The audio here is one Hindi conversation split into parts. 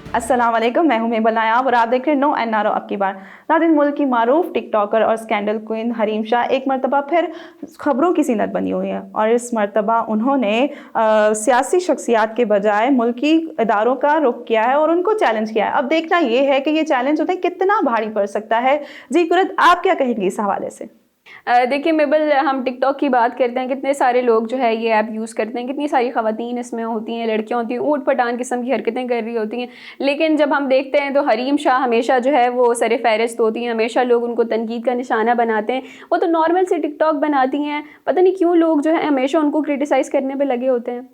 अस्सलाम वालेकुम, मैं हूं मेबल नायाब और आप देख रहे हैं नो एन आर ओ आपकी बार। नाज़रीन, मुल्क की मारूफ टिकटॉकर और स्कैंडल क्वीन हरीम शाह एक मरतबा फिर खबरों की ज़ीनत बनी हुई है और इस मरतबा उन्होंने सियासी शख्सियात के बजाय मुल्की इदारों का रुख किया है और उनको चैलेंज किया है। अब देखना ये है कि ये चैलेंज उन्हें कितना भारी पड़ सकता है। जी कुरत, आप क्या कहेंगे इस हवाले से? देखिए मेबल, हम टिकटॉक की बात करते हैं, कितने सारे लोग जो है ये ऐप यूज़ करते हैं, कितनी सारी ख़वातीन इसमें होती हैं, लड़कियां होती हैं, ऊट पटांग किस्म की हरकतें कर रही होती हैं। लेकिन जब हम देखते हैं तो हरीम शाह हमेशा जो है वो सर फ़हरिस्त होती हैं, हमेशा लोग उनको तनकीद का निशाना बनाते हैं। वो तो नॉर्मल से टिकटॉक बनाती हैं, पता नहीं क्यों लोग जो है हमेशा उनको क्रिटिसाइज़ करने पर लगे होते हैं।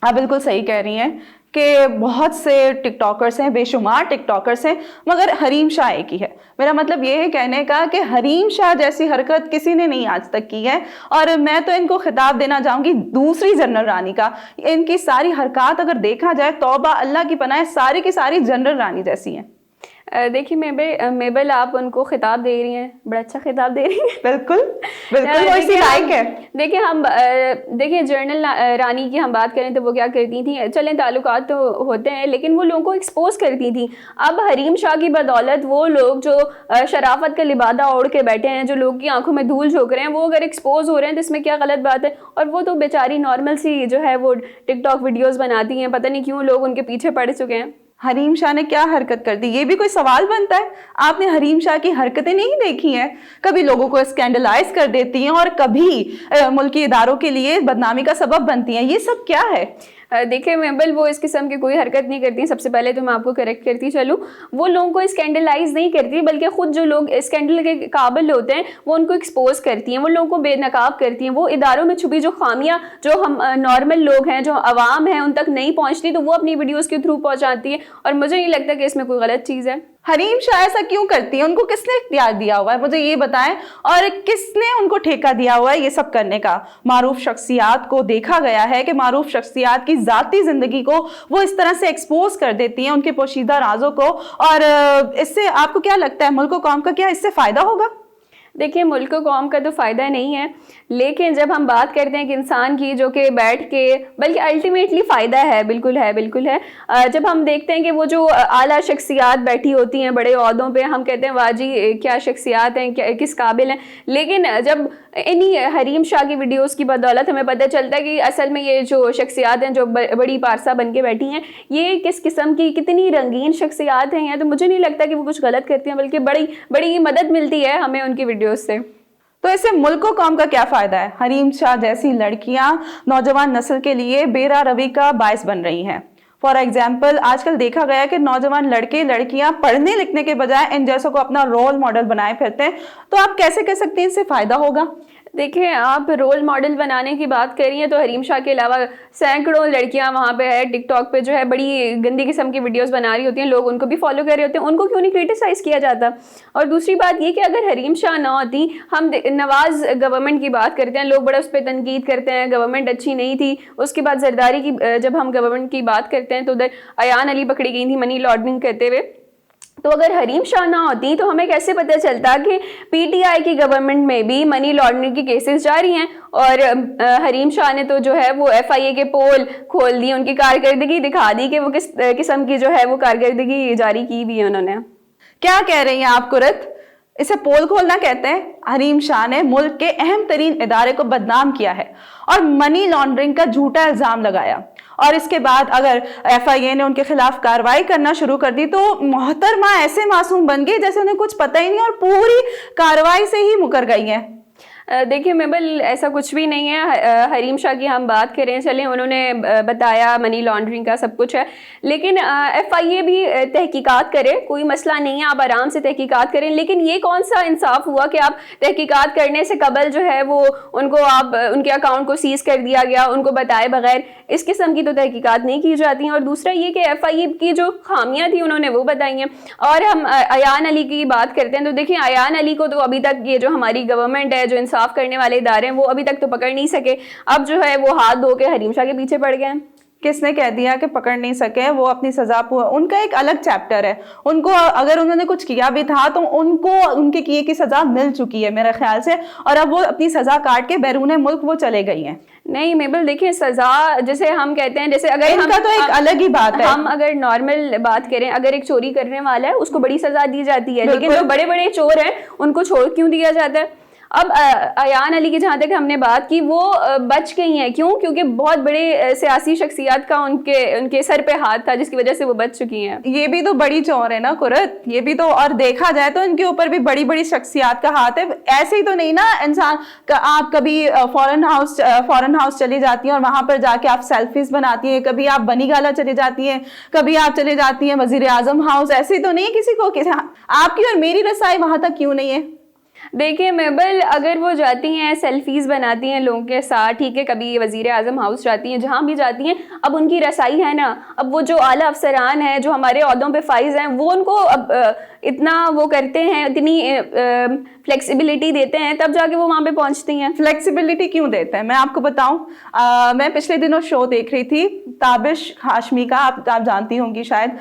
आप बिल्कुल सही कह रही हैं कि बहुत से टिकटॉकर्स हैं, बेशुमार टिकटॉकर्स हैं, मगर हरीम शाह एक ही है। मेरा मतलब ये है कहने का कि हरीम शाह जैसी हरकत किसी ने नहीं आज तक की है और मैं तो इनको खिताब देना चाहूँगी दूसरी जनरल रानी का। इनकी सारी हरकत अगर देखा जाए, तौबा अल्लाह की पनाह, सारी की सारी जनरल रानी जैसी हैं। देखिए मेबल, आप उनको खिताब दे रही हैं, बड़ा अच्छा खिताब दे रही हैं। बिल्कुल बिल्कुल, वो इसी लायक है। देखिए जनरल रानी की हम बात करें तो वो क्या करती थी, चलें ताल्लुकात तो होते हैं लेकिन वो लोगों को एक्सपोज करती थी। अब हरीम शाह की बदौलत वो लोग जो शराफत का लिबादा ओढ़ के बैठे हैं, जो लोग की आंखों में धूल झोंक रहे हैं, वो अगर एक्सपोज हो रहे हैं तो इसमें क्या गलत बात है। और वो तो बेचारी नॉर्मल सी जो है वो टिकटॉक वीडियोस बनाती हैं, पता नहीं क्यों लोग उनके पीछे पड़ चुके हैं। हरीम शाह ने क्या हरकत कर दी, ये भी कोई सवाल बनता है? आपने हरीम शाह की हरकतें नहीं देखी हैं? कभी लोगों को स्कैंडलाइज कर देती हैं और कभी मुल्की इदारों के लिए बदनामी का सबब बनती हैं। ये सब क्या है? देखिए मेबल, वो इस किस्म की कोई हरकत नहीं करती। सबसे पहले तो मैं आपको करेक्ट करती चलूँ, वो लोगों को स्कैंडलाइज नहीं करती, बल्कि खुद जो लोग स्कैंडल के काबिल होते हैं वो उनको एक्सपोज करती हैं, वो लोगों को बेनकाब करती हैं। वो इदारों में छुपी जो खामियां जो हम नॉर्मल लोग हैं, जो अवाम हैं, उन तक नहीं पहुँचती, तो वो अपनी वीडियोज़ के थ्रू पहुँचाती है। और मुझे नहीं लगता कि इसमें कोई गलत चीज़ है। हरीम शाह ऐसा क्यों करती है? उनको किसने इख्तियार दिया हुआ है, मुझे ये बताएं, और किसने उनको ठेका दिया हुआ है ये सब करने का? मारूफ शख्सियात को देखा गया है कि मारूफ शख्सियात की जाती जिंदगी को वो इस तरह से एक्सपोज कर देती हैं, उनके पोशीदा राजों को। और इससे आपको क्या लगता है, मुल्क कौम का क्या इससे फायदा होगा? देखिए, मुल्क कौम का तो फ़ायदा नहीं है, लेकिन जब हम बात करते हैं कि इंसान की जो कि बैठ के, बल्कि अल्टीमेटली फ़ायदा है, बिल्कुल है, बिल्कुल है। जब हम देखते हैं कि वो जो आला शख्सियात बैठी होती हैं बड़े ओहदों पे, हम कहते हैं वाह जी क्या शख्सियात हैं, क्या किस काबिल हैं। लेकिन जब इन्हीं हरीम शाह की वीडियोस की बदौलत हमें पता चलता है कि असल में ये जो शख्सियात हैं जो बड़ी पारसा बन के बैठी हैं, ये किस किस्म की कितनी रंगीन शख्सियात हैं। तो मुझे नहीं लगता कि वो कुछ गलत करती हैं, बल्कि बड़ी बड़ी मदद मिलती है हमें उनकी वीडियोस से। तो इससे मुल्क को कौम का क्या फायदा है? हरीम शाह जैसी लड़कियां नौजवान नस्ल के लिए बेरा रवि का बायस बन रही हैं। फॉर एग्जाम्पल, आजकल देखा गया है कि नौजवान लड़के लड़कियां पढ़ने लिखने के बजाय इन जैसों को अपना रोल मॉडल बनाए फिरते हैं। तो आप कैसे कह सकते हैं इससे फायदा होगा? देखिए, आप रोल मॉडल बनाने की बात कर रही हैं तो हरीम शाह के अलावा सैकड़ों लड़कियां वहाँ पे है टिकटॉक पे जो है बड़ी गंदी किस्म की वीडियोस बना रही होती हैं, लोग उनको भी फॉलो कर रहे होते हैं, उनको क्यों नहीं क्रिटिसाइज़ किया जाता? और दूसरी बात ये कि अगर हरीम शाह ना होती, हम नवाज गवर्नमेंट की बात करते हैं, लोग बड़ा उस पर तनकीद करते हैं, गवर्नमेंट अच्छी नहीं थी। उसके बाद जरदारी की जब हम गवर्नमेंट की बात करते हैं तो उधर अयान अली पकड़ी गई थी मनी लॉन्ड्रिंग करते हुए। तो अगर हरीम शाह ना होती तो हमें कैसे पता चलता कि पीटीआई की गवर्नमेंट में भी मनी लॉन्ड्रिंग की केसेस जारी हैं? और हरीम शाह ने तो जो है वो एफआईए के पोल खोल दिए, उनकी कारकर्दगी दिखा दी कि वो किस किस्म की जो है वो कारकर्दगी जारी की भी है उन्होंने। क्या कह रही हैं आप कुरत? इसे पोल खोलना कहते हैं? हरीम शाह ने मुल्क के अहम तरीन इदारे को बदनाम किया है और मनी लॉन्ड्रिंग का झूठा इल्जाम लगाया, और इसके बाद अगर एफआईए ने उनके खिलाफ कार्रवाई करना शुरू कर दी तो मोहतरमा ऐसे मासूम बन गई जैसे उन्हें कुछ पता ही नहीं और पूरी कार्रवाई से ही मुकर गई हैं। देखिए मेबल, ऐसा कुछ भी नहीं है। हरीम शाह की हम बात करें, चलें, उन्होंने बताया मनी लॉन्ड्रिंग का सब कुछ है, लेकिन एफआईए भी तहकीकात करे, कोई मसला नहीं है, आप आराम से तहकीकात करें। लेकिन ये कौन सा इंसाफ हुआ कि आप तहकीकात करने से कबल जो है वो उनको आप उनके अकाउंट को सीज कर दिया गया, उनको बताए बगैर? इस किस्म की तो तहकीकात नहीं की जाती हैं। और दूसरा ये कि एफआईए की जो खामियां थी उन्होंने वो बताई हैं। और हम अयान अली की बात करते हैं तो देखिए, अयान अली को तो अभी तक ये जो हमारी गवर्नमेंट है, जो साफ करने वाले इदारे हैं, वो अभी तक तो पकड़ नहीं सके। अब जो है वो हाथ धो के हरीम शाह के पीछे पड़ गए हैं। किसने कह दिया कि पकड़ नहीं सके, वो अपनी सजा उनका एक अलग चैप्टर है। उनको अगर उन्होंने कुछ किया भी था तो उनको उनके किए की सजा मिल चुकी है मेरे ख्याल से, और अब वो अपनी सजा काट के बैरून मुल्क वो चले गई हैं। नहीं मेबल, देखिए सजा जैसे हम कहते हैं, जैसे अगर इनका तो एक अलग ही बात है। हम अगर नॉर्मल बात करें, अगर एक चोरी करने वाला है उसको बड़ी सजा दी जाती है, लेकिन जो बड़े बड़े चोर हैं उनको छोड़ क्यों दिया जाता है? अब अयान अली की जहाँ तक हमने बात की, वो बच गई हैं, क्यों? क्योंकि बहुत बड़े सियासी शख्सियत का उनके सर पे हाथ था, जिसकी वजह से वो बच चुकी हैं। ये भी तो बड़ी चोर है ना कुरत, ये भी तो, और देखा जाए तो इनके ऊपर भी बड़ी बड़ी शख्सियत का हाथ है। ऐसे ही तो नहीं ना इंसान, आप कभी फॉरेन हाउस चली जाती हैं और वहां पर जाके आप सेल्फीज बनाती हैं, कभी आप बनी गाला चली जाती हैं, कभी आप चली जाती हैं वजीर आजम हाउस, ऐसे ही तो नहीं किसी को आपकी और मेरी रसाई वहां तक क्यों नहीं है? देखिए मेबल, अगर वो जाती हैं सेल्फीज बनाती हैं लोगों के साथ, ठीक है, कभी वजीर आजम हाउस जाती हैं, जहाँ भी जाती हैं, अब उनकी रसाई है ना। अब वो जो आला अफसरान हैं, जो हमारे ओहदों पे फाइज हैं, वो उनको अब इतना वो करते हैं, इतनी फ्लेक्सिबिलिटी देते हैं, तब जाके वो वहाँ पे पहुँचती हैं। फ्लेक्सिबिलिटी क्यों देते हैं मैं आपको बताऊं। मैं पिछले दिनों शो देख रही थी ताबिश हाशमी का, आप जानती होंगी शायद,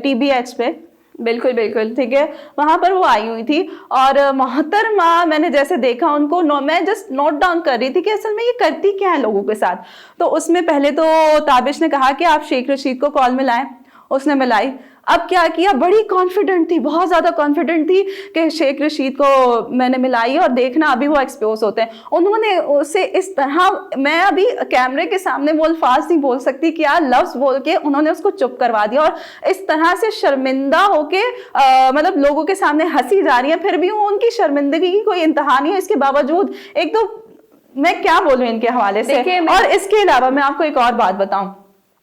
TBH पे। बिल्कुल बिल्कुल, ठीक है, वहां पर वो आई हुई थी और मोहतरमा, मैंने जैसे देखा उनको, मैं जस्ट नोट डाउन कर रही थी कि असल में ये करती क्या है लोगों के साथ। तो उसमें पहले तो ताबिश ने कहा कि आप शेख रशीद को कॉल मिलाएं, उसने मिलाई। अब क्या किया, बड़ी कॉन्फिडेंट थी, बहुत ज्यादा कॉन्फिडेंट थी कि शेख रशीद को मैंने मिलाई और देखना अभी वो एक्सपोज होते हैं। उन्होंने उसे इस तरह, मैं अभी कैमरे के सामने वो अल्फाज नहीं बोल सकती कि यार, लफ्ज बोल के उन्होंने उसको चुप करवा दिया, और इस तरह से शर्मिंदा होके मतलब लोगों के सामने हंसी जा रही है, फिर भी उनकी शर्मिंदगी की कोई इंतहा नहीं है। इसके बावजूद, एक तो मैं क्या बोलूं इनके हवाले से। और इसके अलावा मैं आपको एक और बात बताऊं,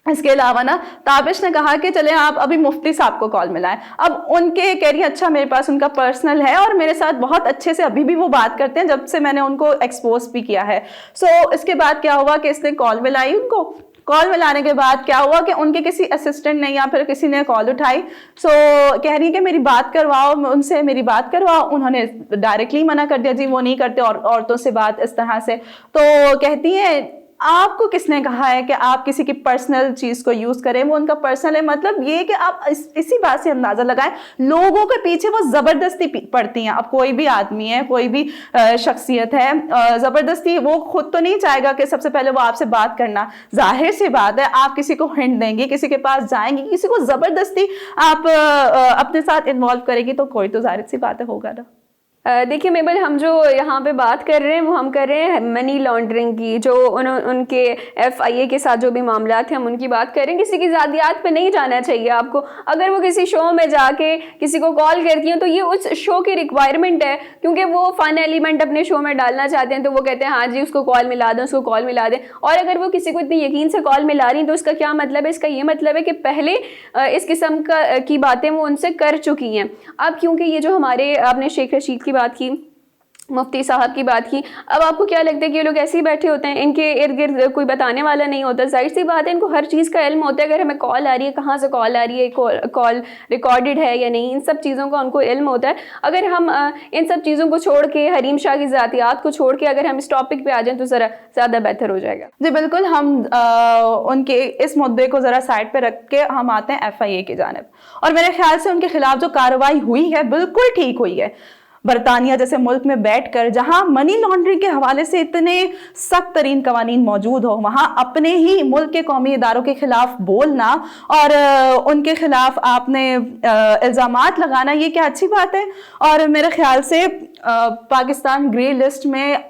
इसके अलावा ना ताबिश ने कहा कि चले आप अभी मुफ्ती साहब को कॉल मिलाएं। अब उनके कह रही अच्छा, मेरे पास उनका पर्सनल है और मेरे साथ बहुत अच्छे से अभी भी वो बात करते हैं, जब से मैंने उनको एक्सपोज भी किया है। सो इसके बाद क्या हुआ कि इसने कॉल मिलाई उनको। कॉल मिलाने के बाद क्या हुआ कि उनके किसी असिस्टेंट ने या फिर किसी ने कॉल उठाई। सो कह रही है कि मेरी बात करवाओ, उनसे मेरी बात करवाओ। उन्होंने डायरेक्टली मना कर दिया, जी वो नहीं करते और औरतों से बात इस तरह से। तो कहती है आपको किसने कहा है कि आप किसी की पर्सनल चीज को यूज करें, वो उनका पर्सनल है। मतलब ये कि आप इसी बात से अंदाजा लगाएं, लोगों के पीछे वो जबरदस्ती पड़ती हैं। अब कोई भी आदमी है, कोई भी शख्सियत है, जबरदस्ती वो खुद तो नहीं चाहेगा कि सबसे पहले वो आपसे बात करना। जाहिर सी बात है, आप किसी को हिंट देंगी, किसी के पास जाएंगी, किसी को जबरदस्ती आप अपने साथ इन्वॉल्व करेगी, तो कोई तो जाहिर सी बात है होगा ना। देखिए मेबल, हम जो यहाँ पे बात कर रहे हैं वो हम कर रहे हैं मनी लॉन्ड्रिंग की, जो उनके FIA के साथ जो भी मामला थे हम उनकी बात कर रहे हैं। किसी की ज़ातियात पे नहीं जाना चाहिए आपको। अगर वो किसी शो में जाके किसी को कॉल करती हैं तो ये उस शो की रिक्वायरमेंट है, क्योंकि वो फन एलिमेंट अपने शो में डालना चाहते हैं, तो वो कहते हैं हाँ जी उसको कॉल मिला दें, उसको कॉल मिला दें। और अगर वो किसी को इतनी यकीन से कॉल मिला रही हैं तो उसका क्या मतलब है? इसका ये मतलब है कि पहले इस किस्म की बातें वो उनसे कर चुकी हैं। अब क्योंकि ये जो हमारे, आपने शेख रशीद की बात की, मुफ्ती साहब की बात की, अब आपको क्या लगता है कि ये लोग ऐसे ही बैठे होते हैं, इनके इर्द गिर्द कोई बताने वाला नहीं होता? जाहिर सी बात है इनको हर चीज़ का इल्म होता है। अगर हमें कॉल आ रही है, कहाँ से कॉल आ रही है, कॉल रिकॉर्डेड है या नहीं, इन सब चीज़ों का उनको इल्म होता है। अगर हम इन सब चीज़ों को छोड़ के, हरीम शाह की ज़ातियात को छोड़ के अगर हम इस टॉपिक पे आ जाएं तो ज़रा ज़्यादा बेहतर हो जाएगा। जी बिल्कुल, हम उनके इस मुद्दे को ज़रा साइड पे रख के हम आते हैं FIA की जानिब। और मेरे ख्याल से उनके खिलाफ जो कार्रवाई हुई है बिल्कुल ठीक हुई है। बरतानिया जैसे मुल्क में बैठकर, जहां मनी लॉन्ड्रिंग के हवाले से इतने सख्त तरीन कवानीन मौजूद हो, वहां अपने ही मुल्क के कौमी इदारों के खिलाफ बोलना और उनके खिलाफ आपने इल्ज़ामात लगाना, ये क्या अच्छी बात है? और मेरे ख्याल से पाकिस्तान ग्रे लिस्ट में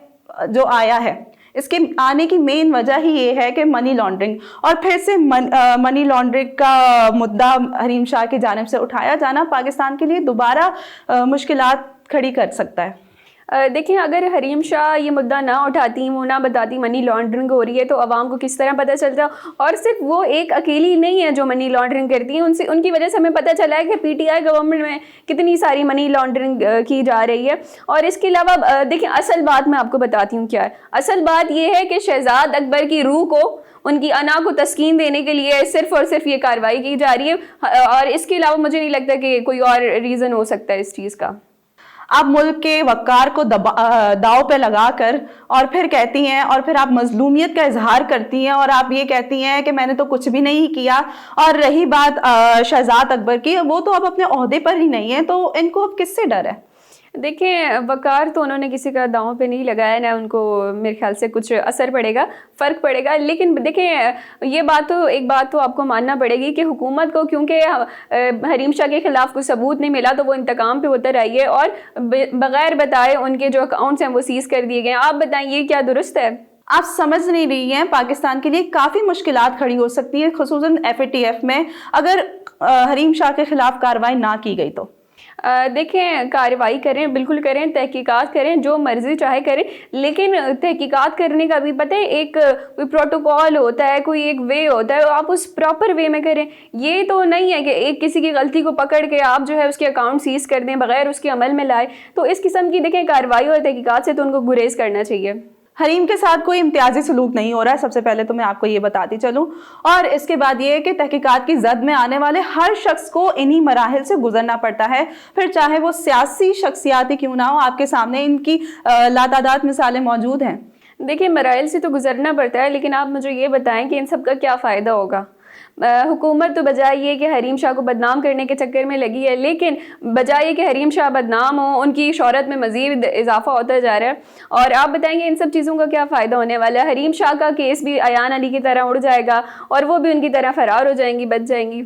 जो आया है, इसके आने की मेन वजह ही ये है कि मनी लॉन्ड्रिंग, और फिर से मनी लॉन्ड्रिंग का मुद्दा हरीम शाह की जानिब से उठाया जाना पाकिस्तान के लिए दोबारा मुश्किलात खड़ी कर सकता है। देखिए, अगर हरीम शाह ये मुद्दा ना उठाती, वो ना बताती मनी लॉन्ड्रिंग हो रही है, तो आवाम को किस तरह पता चलता? और सिर्फ वो एक अकेली नहीं है जो मनी लॉन्ड्रिंग करती है, उनकी वजह से हमें पता चला है कि PTI गवर्नमेंट में कितनी सारी मनी लॉन्ड्रिंग की जा रही है। और इसके अलावा देखिए, असल बात मैं आपको बताती हूँ क्या है। असल बात ये है कि शहजाद अकबर की रूह को, उनकी अना को तस्कीन देने के लिए सिर्फ और सिर्फ ये कार्रवाई की जा रही है, और इसके अलावा मुझे नहीं लगता कि कोई और रीज़न हो सकता है इस चीज़ का। आप मुल्क के वक़ार को दाव पे लगाकर और फिर कहती हैं, और फिर आप मज़लूमियत का इजहार करती हैं और आप ये कहती हैं कि मैंने तो कुछ भी नहीं किया। और रही बात शहजाद अकबर की, वो तो अब अपने ओहदे पर ही नहीं है, तो इनको अब किससे डर है? देखिए, वक़ार तो उन्होंने किसी का दाँव पे नहीं लगाया, ना उनको मेरे ख़्याल से कुछ असर पड़ेगा, फ़र्क पड़ेगा। लेकिन देखिए, ये बात तो, एक बात तो आपको मानना पड़ेगी कि हुकूमत को क्योंकि हरीम शाह के ख़िलाफ़ कोई सबूत नहीं मिला, तो वो इंतकाम पे उतर आई है और बग़ैर बताए उनके जो अकाउंट्स हैं वो सीज़ कर दिए गए हैं। आप बताइए, क्या दुरुस्त है? आप समझ नहीं रही हैं, पाकिस्तान के लिए काफ़ी मुश्किलात खड़ी हो सकती हैं, ख़ुसूसन FATF में, अगर हरीम शाह के ख़िलाफ़ कार्रवाई ना की गई तो। देखें, कार्रवाई करें, बिल्कुल करें, तहकीकात करें, जो मर्ज़ी चाहे करें, लेकिन तहकीकात करने का भी पता है, एक कोई प्रोटोकॉल होता है, कोई एक वे होता है, आप उस प्रॉपर वे में करें। ये तो नहीं है कि एक किसी की गलती को पकड़ के आप जो है उसके अकाउंट सीज़ कर दें बग़ैर उसके अमल में लाए। तो इस किस्म की देखें कार्रवाई और तहकीकात से तो उनको गुरेज़ करना चाहिए। हरीम के साथ कोई इम्तियाजी सलूक नहीं हो रहा है, सबसे पहले तो मैं आपको ये बताती चलूँ। और इसके बाद ये है कि तहकीकात की जद में आने वाले हर शख्स को इन्हीं मराहिल से गुजरना पड़ता है, फिर चाहे वो सियासी शख्सियात ही क्यों ना हो। आपके सामने इनकी लातादाद मिसालें मौजूद हैं। देखिए, मराइल से तो गुजरना पड़ता है, लेकिन आप मुझे ये बताएं कि इन सब का क्या फ़ायदा होगा? हुकूमत तो बजाय ये कि हरीम शाह को बदनाम करने के चक्कर में लगी है, लेकिन बजाय कि हरीम शाह बदनाम हो, उनकी शोहरत में मज़ीद इजाफा होता जा रहा है। और आप बताएंगे इन सब चीज़ों का क्या फ़ायदा होने वाला है? हरीम शाह का केस भी अयान अली की तरह उड़ जाएगा और वो भी उनकी तरह फ़रार हो जाएंगी, बच जाएंगी।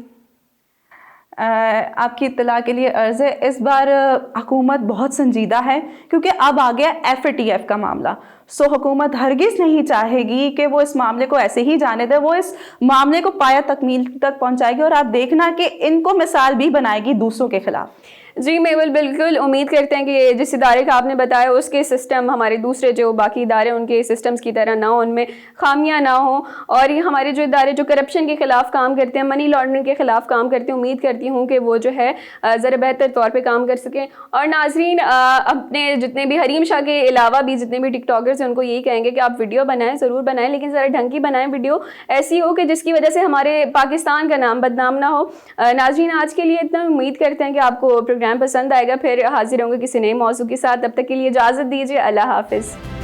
आपकी इत्तला के लिए अर्ज़ है, इस बार हुकूमत बहुत संजीदा है, क्योंकि अब आ गया FATF का मामला। सो हुकूमत हरगिज़ नहीं चाहेगी कि वो इस मामले को ऐसे ही जाने दे, वो इस मामले को पाया तकमील तक पहुंचाएगी और आप देखना कि इनको मिसाल भी बनाएगी दूसरों के खिलाफ। जी मेवल, बिल्कुल उम्मीद करते हैं कि जिस इदारे का आपने बताया उसके सिस्टम हमारे दूसरे जो बाकी इदारे उनके सिस्टम्स की तरह ना हो, उनमें खामियां ना हो, और ये हमारे जो इदारे जो करप्शन के ख़िलाफ़ काम करते हैं, मनी लॉन्ड्रिंग के ख़िलाफ़ काम करते हैं, उम्मीद करती हूँ कि वो जो है ज़रा बेहतर तौर पर काम कर सकें। और नाज़रीन, अपने जितने भी हरीम शाह के अलावा भी जितने भी टिकटॉकर्स हैं उनको यही कहेंगे कि आप वीडियो बनाएँ, ज़रूर बनाएँ, लेकिन ज़रा ढंग की बनाएँ, वीडियो ऐसी हो कि जिसकी वजह से हमारे पाकिस्तान का नाम बदनाम ना हो। नाज़रीन, आज के लिए इतना, उम्मीद करते हैं कि आपको प्रोग्राम पसंद आएगा। फिर हाजिर होंगे किसी नए मौजू के साथ, तब तक के लिए इजाज़त दीजिए। अल्लाह हाफ़िज़।